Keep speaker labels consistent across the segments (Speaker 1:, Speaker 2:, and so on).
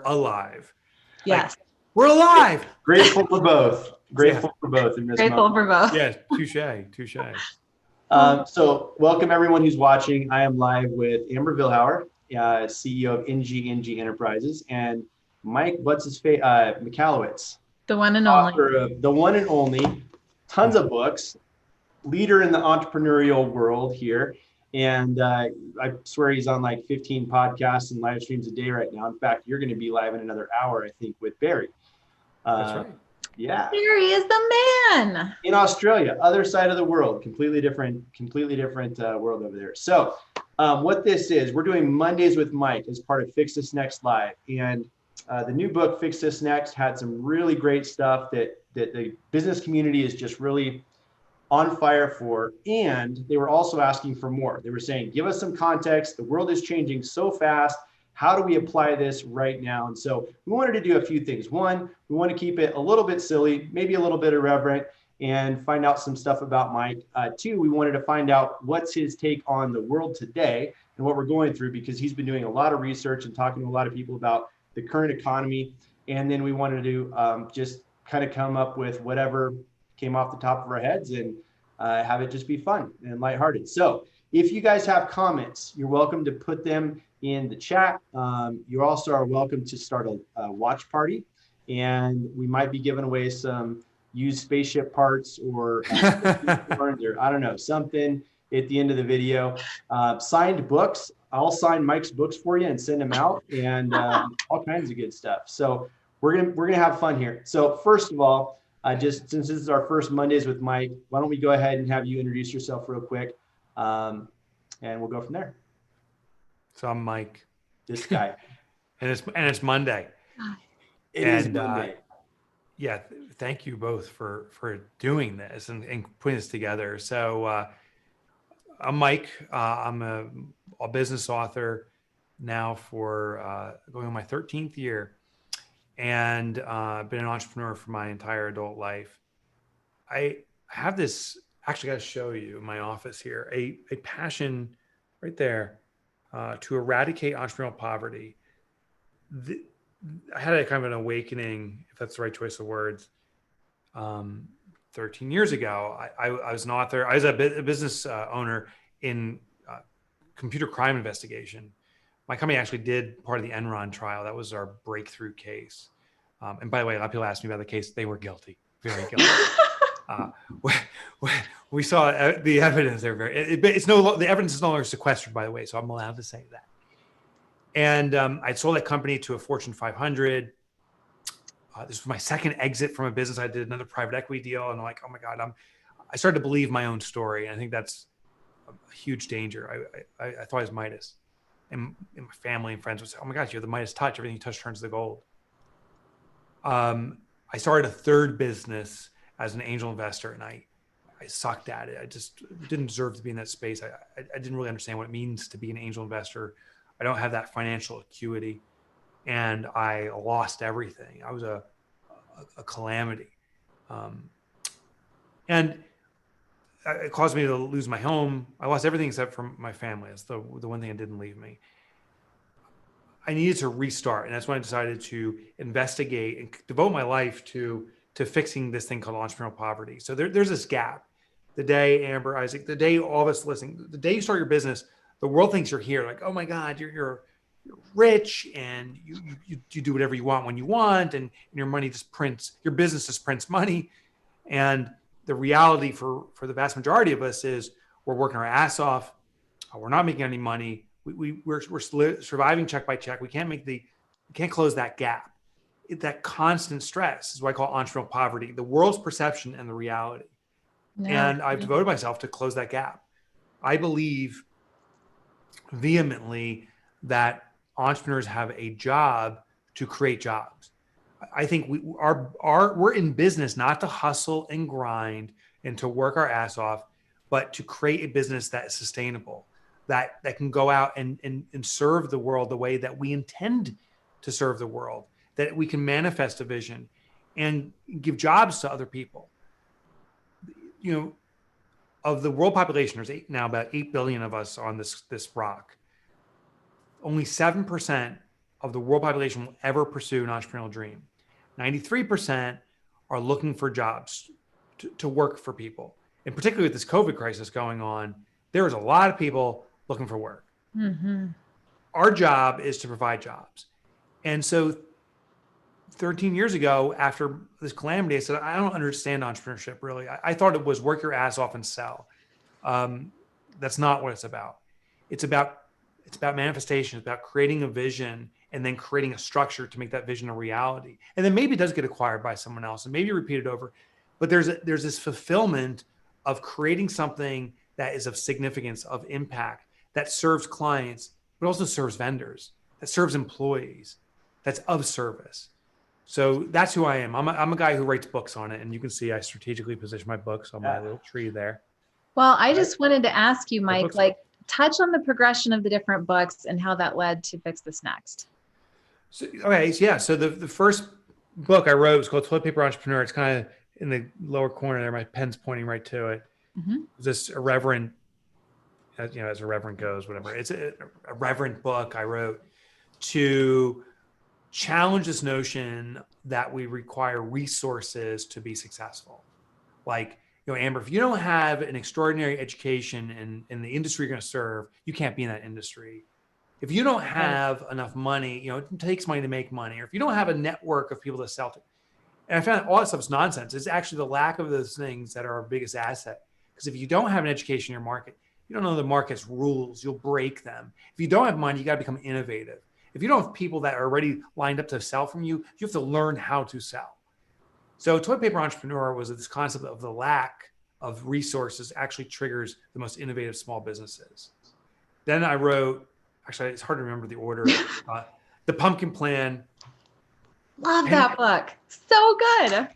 Speaker 1: alive.
Speaker 2: Yes.
Speaker 1: Like, we're alive.
Speaker 3: Grateful for both. Grateful for both in this
Speaker 2: Grateful
Speaker 3: moment.
Speaker 2: for both.
Speaker 1: Yeah, touche.
Speaker 3: So welcome everyone who's watching. I am live with Amber Vilhauer, CEO of NG Enterprises, and Mike Michalowicz,
Speaker 2: The one and
Speaker 3: author
Speaker 2: only.
Speaker 3: of The One and Only, tons of books, leader in the entrepreneurial world here. And I swear he's on like 15 podcasts and live streams a day right now. In fact, you're going to be live in another hour, I think, with Barry.
Speaker 1: That's right.
Speaker 3: Yeah.
Speaker 2: Barry is the man.
Speaker 3: In Australia, other side of the world, completely different world over there. So what this is, we're doing Mondays with Mike as part of Fix This Next Live. And the new book, Fix This Next, had some really great stuff that the business community is just really on fire for. And they were also asking for more. They were saying, give us some context. The world is changing so fast. How do we apply this right now? And so we wanted to do a few things. One, we want to keep it a little bit silly, maybe a little bit irreverent, and find out some stuff about Mike. Two, we wanted to find out what's his take on the world today and what we're going through, because he's been doing a lot of research and talking to a lot of people about the current economy. And then we wanted to just kind of come up with whatever came off the top of our heads and have it just be fun and lighthearted. So if you guys have comments, you're welcome to put them in the chat. You also are welcome to start a watch party, and we might be giving away some used spaceship parts or or I don't know, something at the end of the video. Signed books. I'll sign Mike's books for you and send them out, and all kinds of good stuff. So we're gonna have fun here. So first of all, just since this is our first Mondays with Mike, why don't we go ahead and have you introduce yourself real quick, and we'll go from there.
Speaker 1: So I'm Mike.
Speaker 3: This guy.
Speaker 1: and it's Monday.
Speaker 3: It is Monday.
Speaker 1: Yeah, thank you both for doing this and putting this together. So I'm Mike. I'm a business author now for going on my 13th year, and I've been an entrepreneur for my entire adult life. I have this, actually got to show you in my office here, a passion right there to eradicate entrepreneurial poverty. I had a kind of an awakening, if that's the right choice of words, 13 years ago. I was an author. I was a business owner in computer crime investigation. My company actually did part of the Enron trial. That was our breakthrough case. And by the way, a lot of people asked me about the case. They were guilty, very guilty. We saw the evidence there. The evidence is no longer sequestered, by the way, so I'm allowed to say that. And I sold that company to a Fortune 500. This was my second exit from a business. I did another private equity deal, and I'm like, oh my God, I started to believe my own story. And I think that's a huge danger. I thought I was Midas. And my family and friends would say, oh my gosh, you're the Midas touch. Everything you touch turns to gold. I started a third business as an angel investor, and I sucked at it. I just didn't deserve to be in that space. I didn't really understand what it means to be an angel investor. I don't have that financial acuity, and I lost everything. I was a calamity. And it caused me to lose my home. I lost everything except for my family. That's the one thing that didn't leave me. I needed to restart, and that's when I decided to investigate and devote my life to fixing this thing called entrepreneurial poverty. So there's this gap. The day, Amber, Isaac, the day all of us listening, the day you start your business, the world thinks you're here. Like, oh my God, you're rich, and you do whatever you want when you want, and your money just prints, your business just prints money. And the reality for the vast majority of us is we're working our ass off. We're not making any money. We're surviving check by check. We can't close that gap. That constant stress is what I call entrepreneurial poverty, the world's perception and the reality. No. And I've devoted myself to close that gap. I believe vehemently that entrepreneurs have a job to create jobs. I think we're in business not to hustle and grind and to work our ass off, but to create a business that is sustainable, that can go out and serve the world the way that we intend to serve the world, that we can manifest a vision and give jobs to other people. You know, of the world population, there's now about 8 billion of us on this rock. Only 7% of the world population will ever pursue an entrepreneurial dream. 93% are looking for jobs to work for people. And particularly with this COVID crisis going on, there's a lot of people looking for work.
Speaker 2: Mm-hmm.
Speaker 1: Our job is to provide jobs. And so 13 years ago, after this calamity, I said, I don't understand entrepreneurship really. I thought it was work your ass off and sell. That's not what it's about. It's about manifestation. It's about creating a vision and then creating a structure to make that vision a reality. And then maybe it does get acquired by someone else and maybe repeated over. But there's this fulfillment of creating something that is of significance, of impact, that serves clients, but also serves vendors, that serves employees, that's of service. So that's who I am. I'm a guy who writes books on it. And you can see I strategically position my books on my little tree there.
Speaker 2: Well, I just wanted to ask you, Mike, like touch on the progression of the different books and how that led to Fix This Next.
Speaker 1: So, okay. Yeah. So the first book I wrote was called Toilet Paper Entrepreneur. It's kind of in the lower corner there. My pen's pointing right to it.
Speaker 2: Mm-hmm.
Speaker 1: It was this irreverent, as a reverend goes, whatever. It's a reverent book I wrote to challenge this notion that we require resources to be successful. Like, Amber, if you don't have an extraordinary education in the industry you're going to serve, you can't be in that industry. If you don't have enough money, it takes money to make money, or if you don't have a network of people to sell to. And I found all that stuff is nonsense. It's actually the lack of those things that are our biggest asset. Because if you don't have an education in your market, you don't know the market's rules, you'll break them. If you don't have money, you got to become innovative. If you don't have people that are already lined up to sell from you, you have to learn how to sell. So Toilet Paper Entrepreneur was this concept of the lack of resources actually triggers the most innovative small businesses. Then I wrote, actually, it's hard to remember the order, The Pumpkin Plan.
Speaker 2: Love that book. So good.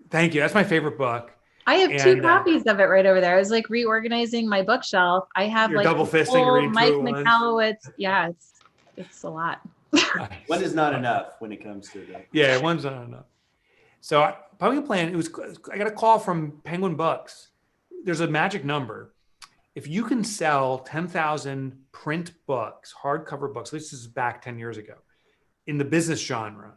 Speaker 1: Thank you. That's my favorite book.
Speaker 2: I have 2 copies of it right over there. I was like reorganizing my bookshelf. I have
Speaker 1: You're
Speaker 2: like
Speaker 1: double fisting reading
Speaker 2: Mike
Speaker 1: through it
Speaker 2: Michalowicz. Yeah, it's a lot.
Speaker 3: One is not enough when it comes to that.
Speaker 1: Yeah, one's not enough. So Pumpkin Plan, I got a call from Penguin Books. There's a magic number. If you can sell 10,000 print books, hardcover books, this is back 10 years ago, in the business genre,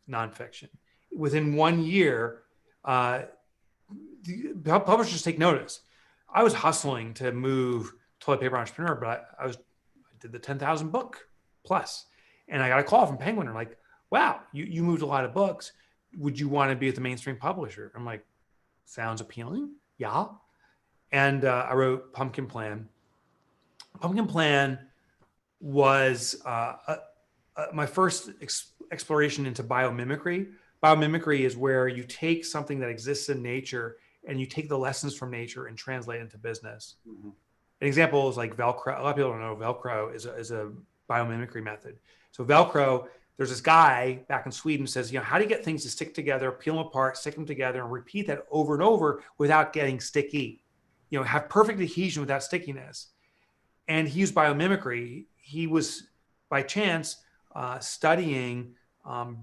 Speaker 1: nonfiction, within 1 year, the publishers take notice. I was hustling to move Toilet Paper Entrepreneur, but I did the 10,000 book plus. And I got a call from Penguin. They're like, wow, you moved a lot of books. Would you want to be at the mainstream publisher? I'm like, sounds appealing. Yeah. And I wrote Pumpkin Plan. Pumpkin Plan was my first exploration into biomimicry. Biomimicry is where you take something that exists in nature and you take the lessons from nature and translate it into business. Mm-hmm. An example is like Velcro. A lot of people don't know Velcro is a biomimicry method. So Velcro, there's this guy back in Sweden who says, how do you get things to stick together, peel them apart, stick them together, and repeat that over and over without getting sticky? Have perfect adhesion without stickiness. And he used biomimicry. He was, by chance, studying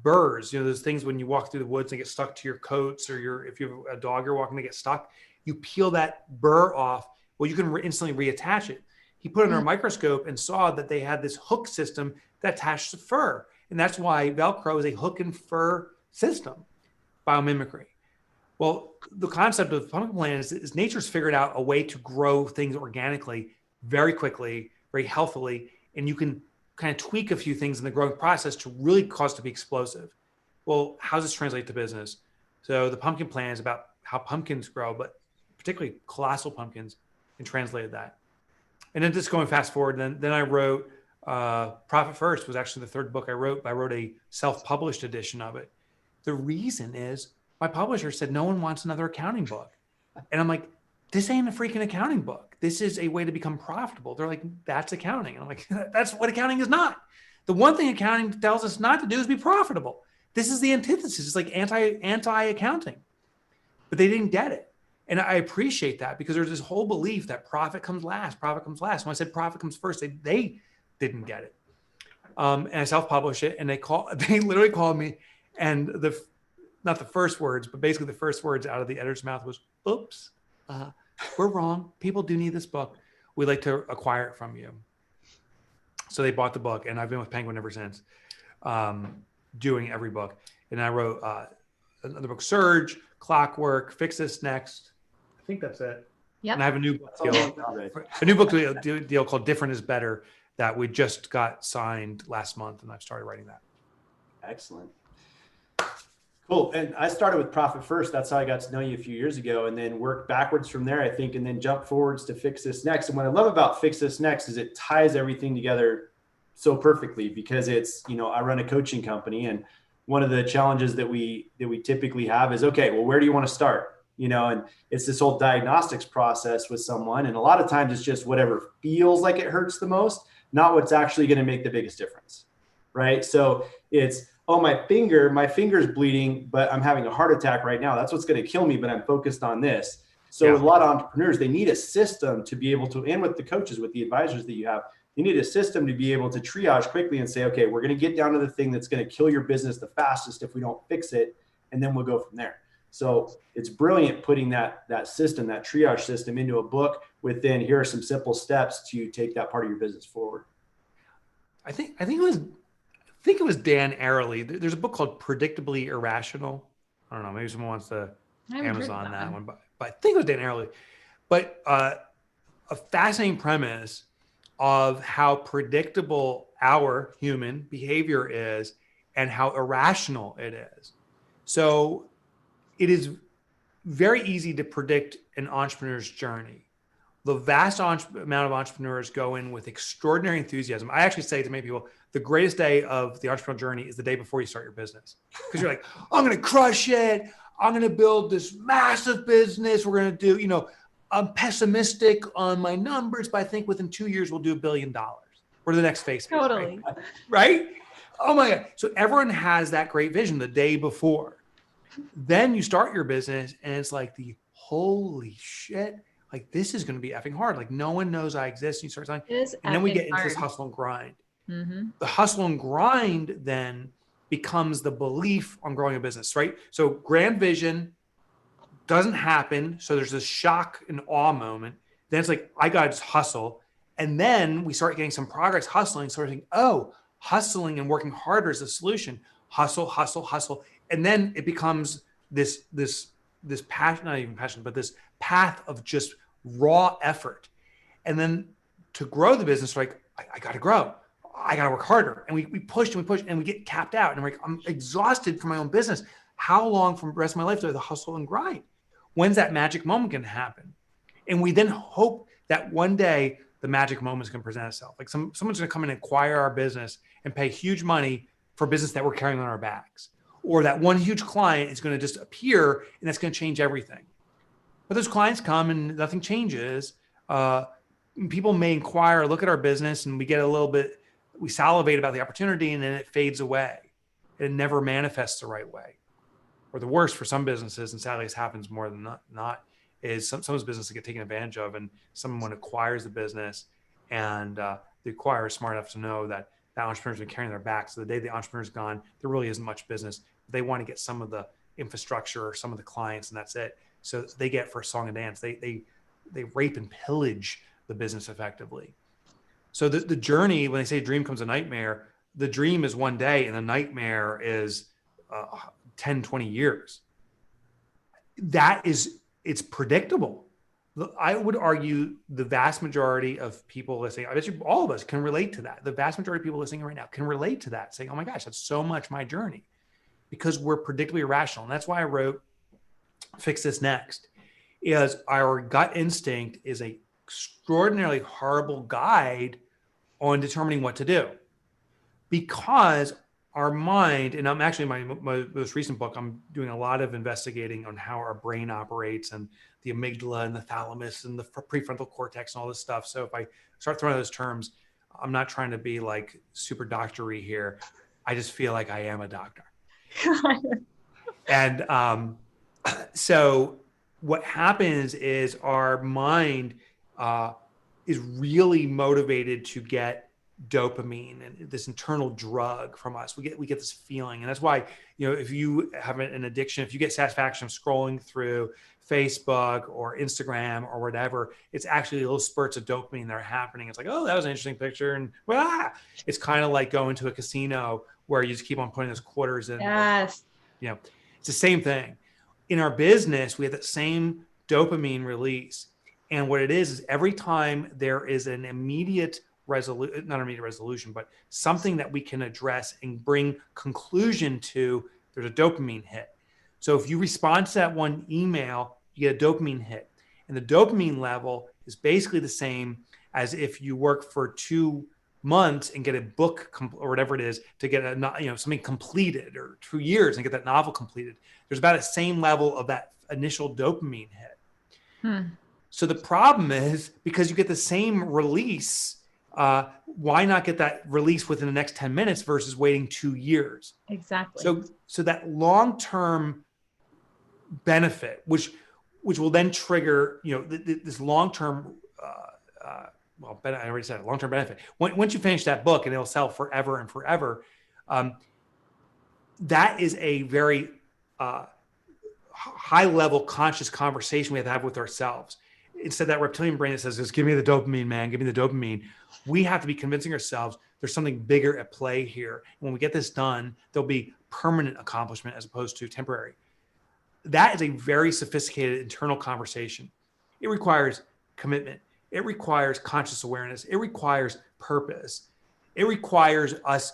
Speaker 1: burrs. Those things when you walk through the woods and get stuck to your coats, or if you have a dog you're walking to get stuck, you peel that burr off. Well, you can instantly reattach it. He put it under a microscope and saw that they had this hook system that attached to fur. And that's why Velcro is a hook and fur system, biomimicry. Well, the concept of Pumpkin Plan is nature's figured out a way to grow things organically, very quickly, very healthily, and you can kind of tweak a few things in the growing process to really cause it to be explosive. Well, how does this translate to business? So the Pumpkin Plan is about how pumpkins grow, but particularly colossal pumpkins, and translated that. And then just going fast forward, then I wrote Profit First was actually the third book I wrote, but I wrote a self-published edition of it. The reason is my publisher said, no one wants another accounting book. And I'm like, this ain't a freaking accounting book. This is a way to become profitable. They're like, that's accounting. And I'm like, that's what accounting is not. The one thing accounting tells us not to do is be profitable. This is the antithesis. It's like anti-accounting. But they didn't get it. And I appreciate that because there's this whole belief that profit comes last, profit comes last. When I said profit comes first, they didn't get it. And I self-published it, and they literally called me, and not the first words, but basically the first words out of the editor's mouth was, oops, we're wrong. People do need this book. We'd like to acquire it from you. So they bought the book, and I've been with Penguin ever since. doing every book. And I wrote another book, Surge, Clockwork, Fix This Next. I think that's it.
Speaker 2: Yep.
Speaker 1: And I have a new book deal called Different is Better that we just got signed last month, and I've started writing that.
Speaker 3: Excellent. Cool. And I started with Profit First. That's how I got to know you a few years ago, and then worked backwards from there, I think, and then jump forwards to Fix This Next. And what I love about Fix This Next is it ties everything together so perfectly, because it's, I run a coaching company, and one of the challenges that we typically have is, okay, well, where do you want to start? And it's this whole diagnostics process with someone. And a lot of times it's just whatever feels like it hurts the most, not what's actually going to make the biggest difference. Right. So it's, oh, my finger's bleeding, but I'm having a heart attack right now. That's what's going to kill me, but I'm focused on this. So with a lot of entrepreneurs, they need a system to be able to, and with the coaches, with the advisors that you have, you need a system to be able to triage quickly and say, okay, we're going to get down to the thing that's going to kill your business the fastest if we don't fix it. And then we'll go from there. So it's brilliant putting that system, that triage system, into a book with then here are some simple steps to take that part of your business forward.
Speaker 1: I think it was Dan Ariely. There's a book called Predictably Irrational. I don't know. Maybe someone wants to Amazon that one, but I think it was Dan Ariely. But a fascinating premise of how predictable our human behavior is and how irrational it is. So it is very easy to predict an entrepreneur's journey. The vast amount of entrepreneurs go in with extraordinary enthusiasm. I actually say to many people, the greatest day of the entrepreneurial journey is the day before you start your business. Because you're like, I'm going to crush it. I'm going to build this massive business. We're going to do, I'm pessimistic on my numbers, but I think within 2 years, we'll do $1 billion. We're the next phase.
Speaker 2: Totally.
Speaker 1: Right? Oh my God. So everyone has that great vision the day before. Then you start your business and it's like holy shit, like this is going to be effing hard. Like no one knows I exist. And you start selling. And then we get into this hustle and grind. Mm-hmm. The hustle and grind then becomes the belief on growing a business, right? So grand vision doesn't happen. So there's this shock and awe moment. Then it's like, I got to just hustle. And then we start getting some progress hustling. So we're thinking, oh, hustling and working harder is the solution. Hustle, hustle, hustle. And then it becomes this passion, not even passion, but this path of just raw effort. And then to grow the business, like, I got to grow. I got to work harder. And we push and we push and we get capped out. And I'm exhausted from my own business. How long from the rest of my life do I have to hustle and grind? When's that magic moment going to happen? And we then hope that one day the magic moment is going to present itself. Like someone's going to come in and acquire our business and pay huge money for business that we're carrying on our backs. Or that one huge client is going to just appear and that's going to change everything. But those clients come and nothing changes. People may inquire, look at our business, and we get we salivate about the opportunity, and then it fades away. It never manifests the right way. Or the worst for some businesses, and sadly this happens more than not, is some businesses get taken advantage of, and someone acquires the business, and the acquirer is smart enough to know that entrepreneur's been carrying their back. So the day the entrepreneur's gone, there really isn't much business. They want to get some of the infrastructure or some of the clients, and that's it. So they get for a song and dance. They rape and pillage the business effectively. So the journey, when they say dream comes a nightmare, the dream is one day and the nightmare is 10, 20 years. It's predictable. I would argue the vast majority of people listening, I bet you all of us can relate to that. The vast majority of people listening right now can relate to that, saying, oh my gosh, that's so much my journey, because we're predictably irrational. And that's why I wrote Fix This Next, is our gut instinct is a extraordinarily horrible guide on determining what to do. Because our mind, and I'm actually my most recent book, I'm doing a lot of investigating on how our brain operates and the amygdala and the thalamus and the prefrontal cortex and all this stuff. So if I start throwing those terms, I'm not trying to be like super doctory here. I just feel like I am a doctor. And so what happens is our mind is really motivated to get dopamine and this internal drug from us. We get this feeling. And that's why, if you have an addiction, if you get satisfaction of scrolling through Facebook or Instagram or whatever, it's actually little spurts of dopamine that are happening. It's like, oh, that was an interesting picture. And it's kind of like going to a casino where you just keep on putting those quarters in.
Speaker 2: Yes.
Speaker 1: You know, it's the same thing. In our business, we have that same dopamine release. And what it is every time there is an immediate resolution, not immediate resolution, but something that we can address and bring conclusion to, there's a dopamine hit. So if you respond to that one email, you get a dopamine hit. And the dopamine level is basically the same as if you work for 2 months and get a book or whatever it is to get something completed, or 2 years and get that novel completed. There's about the same level of that initial dopamine hit. So the problem is, because you get the same release, why not get that release within the next 10 minutes versus waiting 2 years?
Speaker 2: Exactly.
Speaker 1: So that long-term benefit, which will then trigger, this long-term, I already said it, long-term benefit. Once you finish that book and it'll sell forever and forever, that is a very high-level conscious conversation we have to have with ourselves. Instead of that reptilian brain that says, just give me the dopamine, man, give me the dopamine. We have to be convincing ourselves there's something bigger at play here. When we get this done, there'll be permanent accomplishment as opposed to temporary. That is a very sophisticated internal conversation. It requires commitment. It requires conscious awareness. It requires purpose. It requires us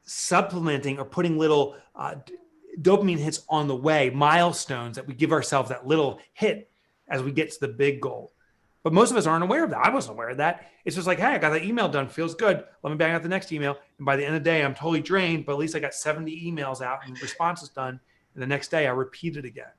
Speaker 1: supplementing or putting little dopamine hits on the way, milestones that we give ourselves, that little hit as we get to the big goal. But most of us aren't aware of that. I wasn't aware of that. It's just like, hey, I got that email done. Feels good. Let me bang out the next email. And by the end of the day, I'm totally drained, but at least I got 70 emails out and responses done. And the next day I repeat it again.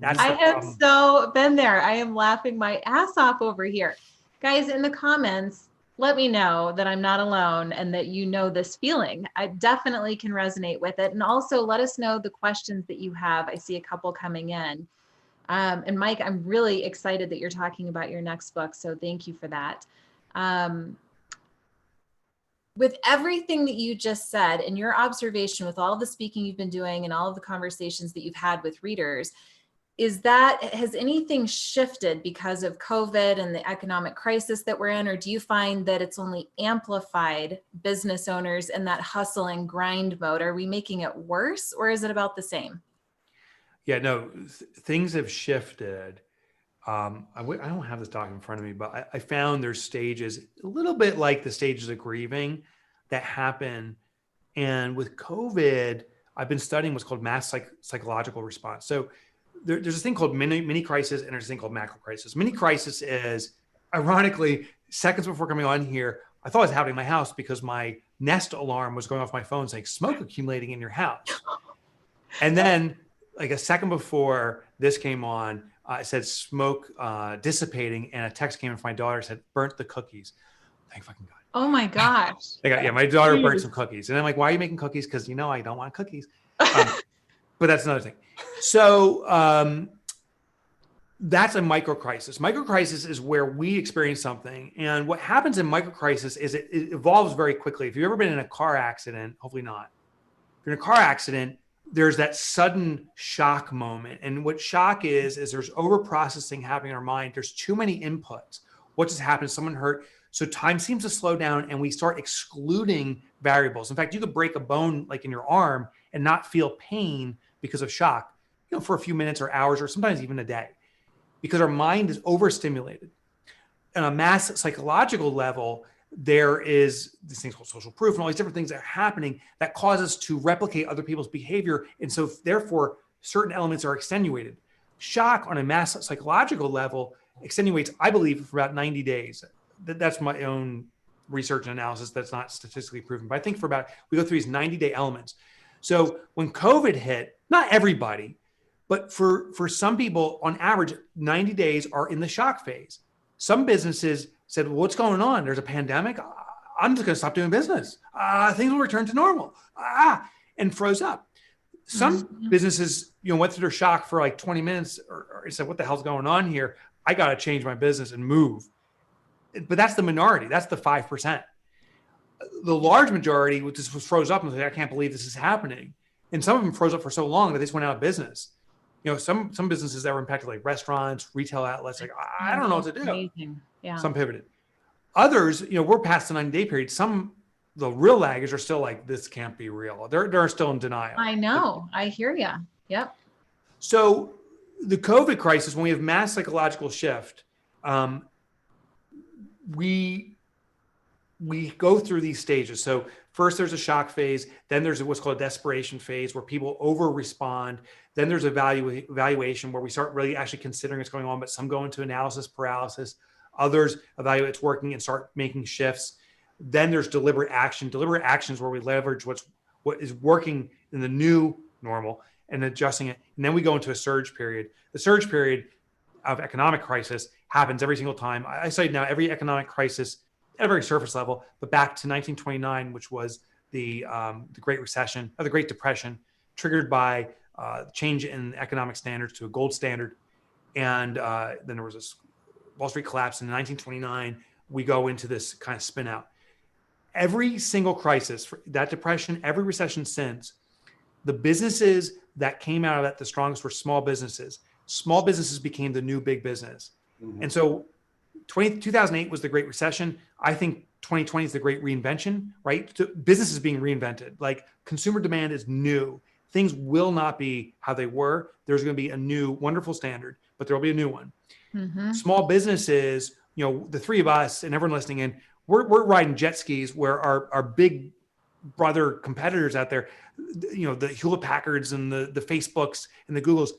Speaker 2: I have so been there. I am laughing my ass off over here. Guys, in the comments, let me know that I'm not alone and that you know this feeling. I definitely can resonate with it. And also let us know the questions that you have. I see a couple coming in. And Mike, I'm really excited that you're talking about your next book. So thank you for that. With everything that you just said and your observation with all the speaking you've been doing and all of the conversations that you've had with readers, has anything shifted because of COVID and the economic crisis that we're in? Or do you find that it's only amplified business owners in that hustle and grind mode? Are we making it worse, or is it about the same?
Speaker 1: Yeah, no, things have shifted. I don't have this doc in front of me, but I found there's stages, a little bit like the stages of grieving that happen. And with COVID, I've been studying what's called mass psychological response. So there's this thing called mini crisis, and there's this thing called macro crisis. Mini crisis is, ironically, seconds before coming on here, I thought it was happening in my house because my Nest alarm was going off my phone saying smoke accumulating in your house. And then like a second before this came on, it said smoke dissipating, and a text came in from my daughter, said burnt the cookies. Thank fucking God.
Speaker 2: Oh my gosh.
Speaker 1: My daughter burnt some cookies. And I'm like, why are you making cookies? Because I don't want cookies. But that's another thing. So that's a micro crisis. Micro crisis is where we experience something. And what happens in micro crisis is it evolves very quickly. If you've ever been in a car accident, hopefully not. If you're in a car accident, there's that sudden shock moment. And what shock is there's over-processing happening in our mind. There's too many inputs. What just happened? Someone hurt. So time seems to slow down and we start excluding variables. In fact, you could break a bone like in your arm and not feel pain because of shock, for a few minutes or hours or sometimes even a day, because our mind is overstimulated. On a mass psychological level, there is these things called social proof and all these different things that are happening that cause us to replicate other people's behavior. And so therefore, certain elements are extenuated. Shock on a mass psychological level extenuates, I believe, for about 90 days. That's my own research and analysis. That's not statistically proven. But I think we go through these 90-day elements. So when COVID hit, not everybody, but for some people, on average, 90 days are in the shock phase. Some businesses said, well, what's going on? There's a pandemic. I'm just going to stop doing business. Things will return to normal. And froze up. Some businesses, went through their shock for like 20 minutes or said, what the hell's going on here? I got to change my business and move. But that's the minority. That's the 5%. The large majority, which just was froze up and said, I can't believe this is happening. And some of them froze up for so long that they just went out of business. Some businesses that were impacted, like restaurants, retail outlets, like, I don't know what to do.
Speaker 2: Amazing. Yeah.
Speaker 1: Some pivoted. Others, we're past the 90-day period. Some the real laggers are still like, this can't be real. They're still in denial.
Speaker 2: I know. I hear you. Yep.
Speaker 1: So the COVID crisis, when we have mass psychological shift, we go through these stages. So first there's a shock phase, then there's what's called a desperation phase where people over respond. Then there's evaluation where we start really actually considering what's going on, but some go into analysis paralysis. Others evaluate it's working and start making shifts. Then there's deliberate action. Deliberate action is where we leverage what is working in the new normal and adjusting it. And then we go into a surge period. The surge period of economic crisis happens every single time. I say now every economic crisis at a very surface level, but back to 1929, which was the Great Recession, or the Great Depression, triggered by change in economic standards to a gold standard. And then there was this Wall Street collapse in 1929. We go into this kind of spin out. Every single crisis, that depression, every recession since, the businesses that came out of that the strongest were small businesses. Small businesses became the new big business. Mm-hmm. And so 2008 was the Great Recession. I think 2020 is the Great Reinvention, right? So business is being reinvented. Like consumer demand is new. Things will not be how they were. There's going to be a new wonderful standard, but there will be a new one. Mm-hmm. Small businesses, the three of us and everyone listening in, we're riding jet skis where our big brother competitors out there, the Hewlett Packards and the Facebooks and the Googles,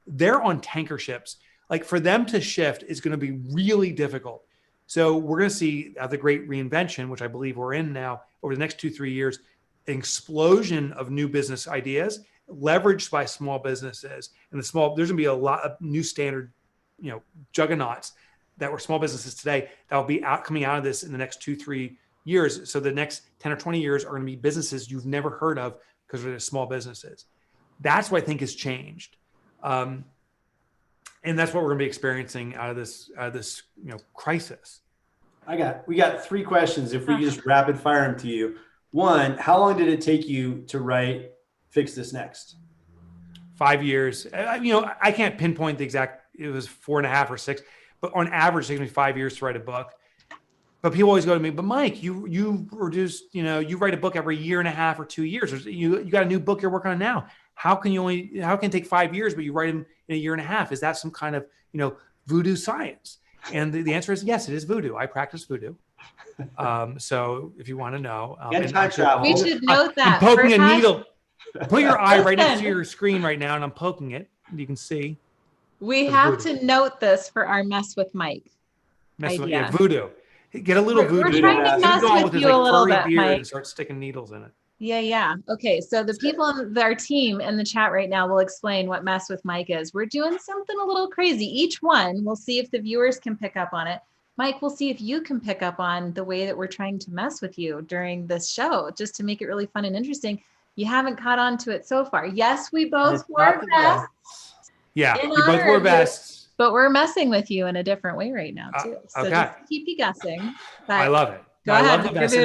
Speaker 1: they're on tanker ships. Like for them to shift is going to be really difficult. So we're going to see the Great Reinvention, which I believe we're in now over the next 2-3 years, an explosion of new business ideas leveraged by small businesses. And there's going to be a lot of new standard, juggernauts that were small businesses today that will be coming out of this in the next 2-3 years. So the next 10 or 20 years are going to be businesses you've never heard of because they're small businesses. That's what I think has changed. And that's what we're going to be experiencing out of this crisis.
Speaker 3: We got 3 questions. If we just rapid fire them to you. 1, how long did it take you to write Fix This Next?
Speaker 1: 5 years. I can't pinpoint the exact, it was 4.5 or 6, but on average, it takes me 5 years to write a book. But people always go to me, but Mike, you produce, you write a book every 1.5 or 2 years. You got a new book you're working on now. How can it take 5 years, but you write them in 1.5 years? Is that some kind of, voodoo science? And the answer is yes, it is voodoo. I practice voodoo. So if you want to know,
Speaker 3: and time travel.
Speaker 2: We should note that.
Speaker 1: I'm poking a needle. Put your eye right next to your screen right now, and I'm poking it. You can see.
Speaker 2: We have to note this for our Mess with Mike.
Speaker 1: Voodoo. Get a little voodoo.
Speaker 2: We're trying to mess with you a little bit, Mike.
Speaker 1: And start sticking needles in it.
Speaker 2: Yeah. Okay, so the people on our team in the chat right now will explain what Mess with Mike is. We're doing something a little crazy. Each one, we'll see if the viewers can pick up on it. Mike, we'll see if you can pick up on the way that we're trying to mess with you during this show, just to make it really fun and interesting. You haven't caught on to it so far. Yes, we both wore vests.
Speaker 1: Yeah, we both wore vests.
Speaker 2: But we're messing with you in a different way right now, too. So
Speaker 1: okay.
Speaker 2: just to keep you guessing.
Speaker 1: I love it.
Speaker 2: I
Speaker 1: love the vest.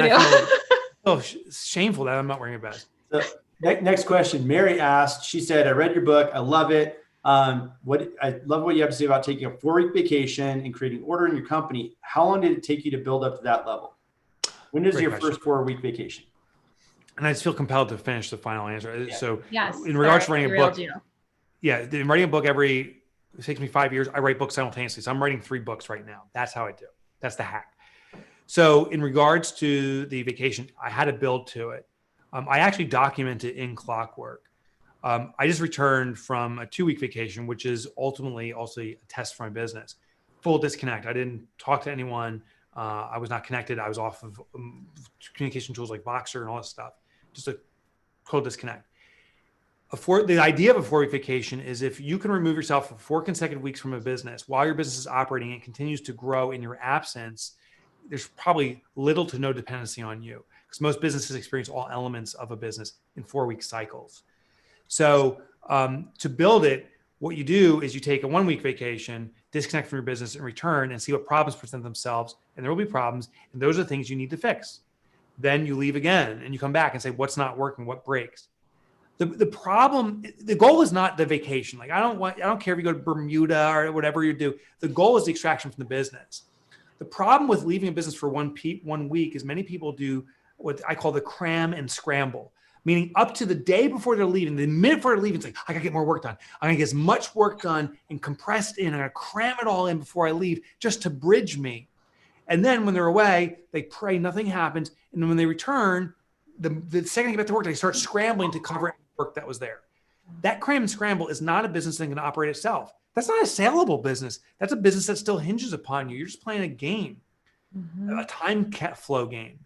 Speaker 1: Oh, shameful that I'm not wearing a vest.
Speaker 3: So, next question. Mary asked, she said, I read your book. I love it. I love what you have to say about taking a 4-week vacation and creating order in your company. How long did it take you to build up to that level? When is your first 4-week vacation?
Speaker 1: And I just feel compelled to finish the final answer. Yeah. So
Speaker 2: yes,
Speaker 1: in regards to writing a book, in writing a book it takes me 5 years. I write books simultaneously. So I'm writing 3 books right now. That's how I do. That's the hack. So in regards to the vacation, I had to build to it. I actually document it in Clockwork. I just returned from a 2-week vacation, which is ultimately also a test for my business. Full disconnect. I didn't talk to anyone. I was not connected. I was off of communication tools like Voxer and all this stuff. Just a total disconnect. The idea of a 4-week vacation is if you can remove yourself for 4 consecutive weeks from a business while your business is operating and continues to grow in your absence, there's probably little to no dependency on you, because most businesses experience all elements of a business in 4-week cycles. So to build it, what you do is you take a 1-week vacation, disconnect from your business, and return and see what problems present themselves. And there will be problems. And those are the things you need to fix. Then you leave again and you come back and say, what's not working? What breaks? The goal is not the vacation. Like I don't care if you go to Bermuda or whatever you do. The goal is the extraction from the business. The problem with leaving a business for 1 week is many people do what I call the cram and scramble, meaning up to the day before they're leaving, the minute before they're leaving, it's like, I gotta get more work done. I'm gonna get as much work done and compressed in. I'm gonna cram it all in before I leave just to bridge me. And then when they're away, they pray nothing happens. And then when they return, the second they get back to work, they start scrambling to cover any work that was there. That cram and scramble is not a business that can operate itself. That's not a saleable business. That's a business that still hinges upon you. You're just playing a game, a time flow game.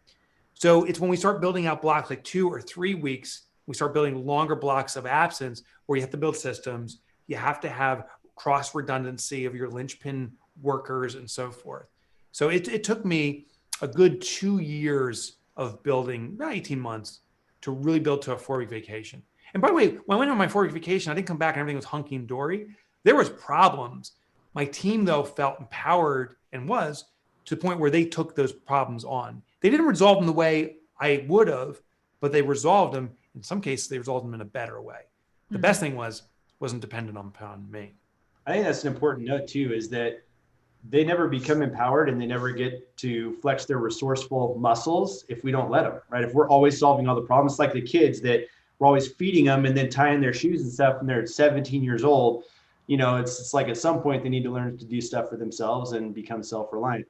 Speaker 1: So it's when we start building out blocks like 2 or 3 weeks, we start building longer blocks of absence where you have to build systems. You have to have cross redundancy of your linchpin workers and so forth. So it took me a good 2 years of building, about 18 months, to really build to a 4-week vacation. And by the way, when I went on my 4-week vacation, I didn't come back and everything was hunky and dory. There was problems. My team, though, felt empowered and was to the point where they took those problems on. They didn't resolve them the way I would have, but they resolved them. In some cases, they resolved them in a better way. The best thing wasn't dependent upon me.
Speaker 3: I think that's an important note too, is that they never become empowered and they never get to flex their resourceful muscles if we don't let them, right? If we're always solving all the problems, it's like the kids that we're always feeding them and then tying their shoes and stuff when they're 17 years old. You know, it's like at some point they need to learn to do stuff for themselves and become self-reliant.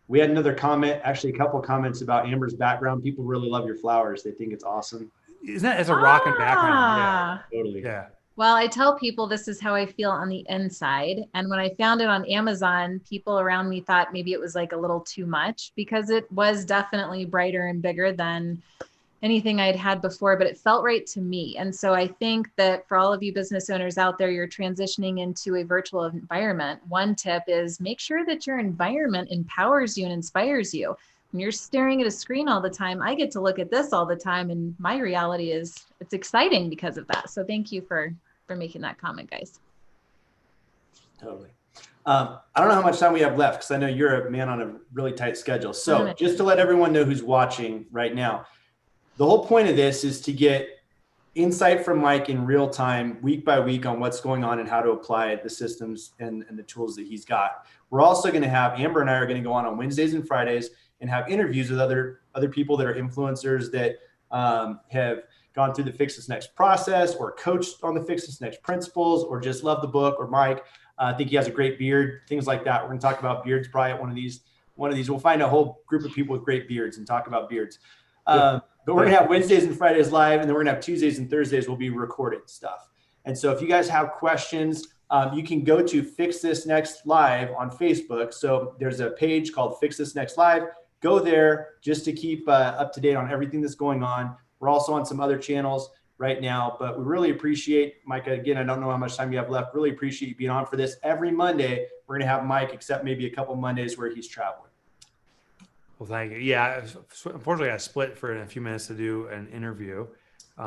Speaker 3: We had another comment, actually a couple comments about Amber's background. People really love your flowers. They think it's awesome.
Speaker 1: Isn't that as a rocking background?
Speaker 3: Yeah, totally.
Speaker 1: Yeah.
Speaker 2: Well, I tell people this is how I feel on the inside. And when I found it on Amazon, people around me thought maybe it was like a little too much because it was definitely brighter and bigger than anything I'd had before, but it felt right to me. And so I think that for all of you business owners out there, you're transitioning into a virtual environment. One tip is make sure that your environment empowers you and inspires you. When you're staring at a screen all the time, I get to look at this all the time. And my reality is it's exciting because of that. So thank you for making that comment, guys.
Speaker 3: Totally. I don't know how much time we have left because I know you're a man on a really tight schedule. So just to let everyone know who's watching right now, the whole point of this is to get insight from Mike in real time, week by week, on what's going on and how to apply the systems and the tools that he's got. We're also going to have, Amber and I are going to go on Wednesdays and Fridays and have interviews with other people that are influencers that have gone through the Fix This Next process or coached on the Fix This Next principles or just love the book, or Mike. I think he has a great beard, things like that. We're going to talk about beards probably at one of these. We'll find a whole group of people with great beards and talk about beards. But we're going to have Wednesdays and Fridays live, and then we're going to have Tuesdays and Thursdays will be recorded stuff. And so if you guys have questions, you can go to Fix This Next Live on Facebook. So there's a page called Fix This Next Live. Go there just to keep up to date on everything that's going on. We're also on some other channels right now, but we really appreciate, Mike, again, I don't know how much time you have left. Really appreciate you being on for this. Every Monday, we're going to have Mike, except maybe a couple Mondays where he's traveling.
Speaker 1: Well, thank you. Yeah, unfortunately, I split for a few minutes to do an interview.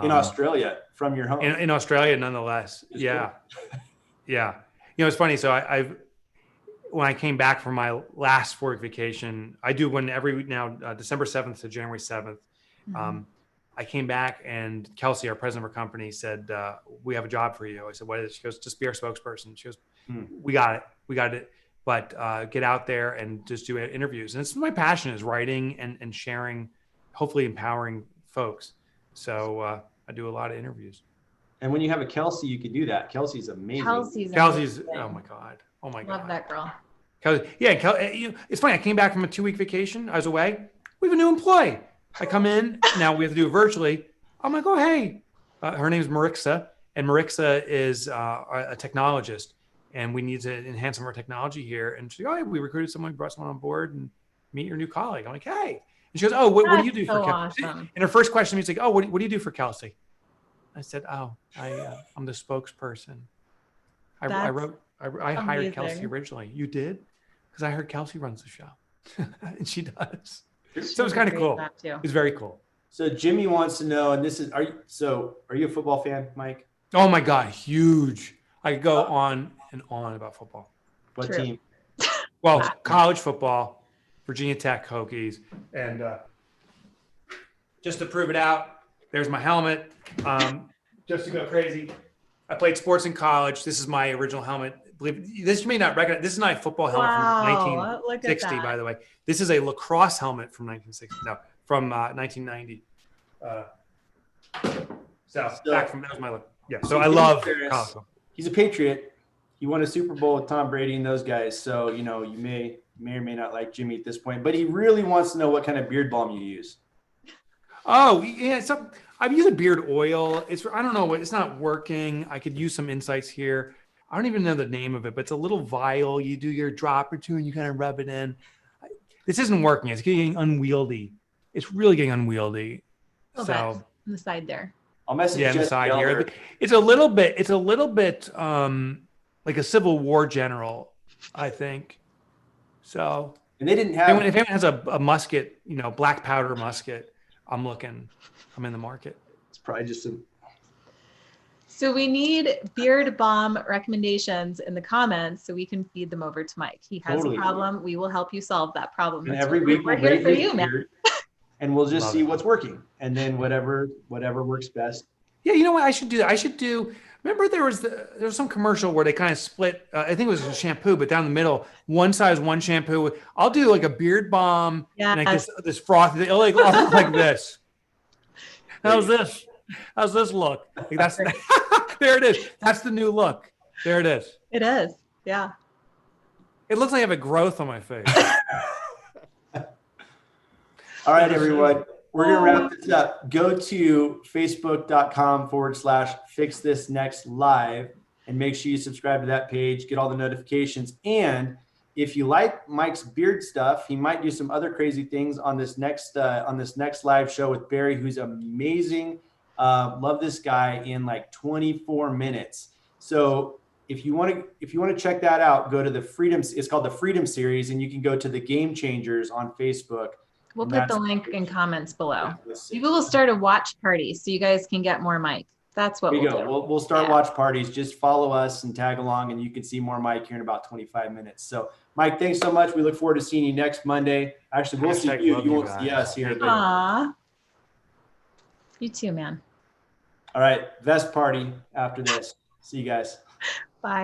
Speaker 3: In Australia, from your home.
Speaker 1: In Australia, nonetheless. Yeah.
Speaker 3: Cool.
Speaker 1: Yeah. You know, it's funny. So when I came back from my last 4-week vacation, I do one every week now, December 7th to January 7th. I came back and Kelsey, our president of our company, said, we have a job for you. I said, what is it? She goes, just be our spokesperson. She goes, we got it. We got it. But get out there and just do interviews. And it's my passion is writing and sharing, hopefully empowering folks. So I do a lot of interviews.
Speaker 3: And when you have a Kelsey, you can do that. Kelsey's amazing.
Speaker 1: Kelsey's oh my God. Oh my God.
Speaker 2: Love that girl.
Speaker 1: Kelsey, yeah, it's funny. I came back from a 2-week vacation. I was away. We have a new employee. I come in. Now we have to do it virtually. I'm like, oh, hey. Her name is Marixa. And Marixa is a technologist. And we need to enhance some of our technology here. And she's like, oh, we recruited someone, we brought someone on board, and meet your new colleague. I'm like, hey. And she goes, oh, what do you do for Kelsey? Awesome. And her first question is like, oh, what do you do for Kelsey? I said, oh, I'm the spokesperson. I hired Kelsey originally. You did? Because I heard Kelsey runs the show. And she does. So it was kind of cool. It was very cool.
Speaker 3: So Jimmy wants to know, and are you a football fan, Mike?
Speaker 1: Oh my God, huge. I could go on and on about football.
Speaker 3: What team?
Speaker 1: Well, college football, Virginia Tech Hokies. And just to prove it out, there's my helmet. Just to go crazy. I played sports in college. This is my original helmet. This you may not recognize. This is not a football helmet from 1960, by the way. This is a lacrosse helmet from 1960. No, from 1990. So back from, that was my look. Yeah. So I love college.
Speaker 3: He's a Patriot. He won a Super Bowl with Tom Brady and those guys. So, you know, you may or may not like Jimmy at this point, but he really wants to know what kind of beard balm you use.
Speaker 1: Oh, yeah. I'm using beard oil. I don't know. It's not working. I could use some insights here. I don't even know the name of it, but it's a little vial. You do your drop or two and you kind of rub it in. This isn't working. It's getting unwieldy. It's really getting unwieldy. So
Speaker 2: on the side there.
Speaker 3: I'll message
Speaker 1: on the side here. It's a little bit like a Civil War general, I think. So,
Speaker 3: and they didn't have.
Speaker 1: If anyone has a musket, you know, black powder musket, I'm in the market.
Speaker 3: It's probably just some.
Speaker 2: So we need beard balm recommendations in the comments so we can feed them over to Mike. He has a problem. We will help you solve that problem.
Speaker 3: And every week
Speaker 2: we're here for you, man.
Speaker 3: And we'll just see what's working, and then whatever works best.
Speaker 1: Yeah, you know what I should do? Remember there was some commercial where they kind of split. I think it was a shampoo, but down the middle, one size, one shampoo. I'll do like a beard balm and like this froth. I'll look like this. How's this? How's this look? Like that's there it is. That's the new look. There it is.
Speaker 2: It is. Yeah.
Speaker 1: It looks like I have a growth on my face.
Speaker 3: All right, everyone. We're going to wrap this up. Go to facebook.com/fixthisnextlive and make sure you subscribe to that page, get all the notifications. And if you like Mike's beard stuff, he might do some other crazy things on this next live show with Barry, who's amazing. Love this guy in like 24 minutes. So if you want to check that out, go to it's called the Freedom Series, and you can go to the Game Changers on Facebook.
Speaker 2: We'll put the link in comments below. We will start a watch party so you guys can get more Mike. That's what we'll do.
Speaker 3: We'll start watch parties. Just follow us and tag along, and you can see more Mike here in about 25 minutes. So, Mike, thanks so much. We look forward to seeing you next Monday. Actually, we'll see you. You won't see us here.
Speaker 2: Aww. You too, man.
Speaker 3: All right. Vest party after this. See you guys.
Speaker 2: Bye.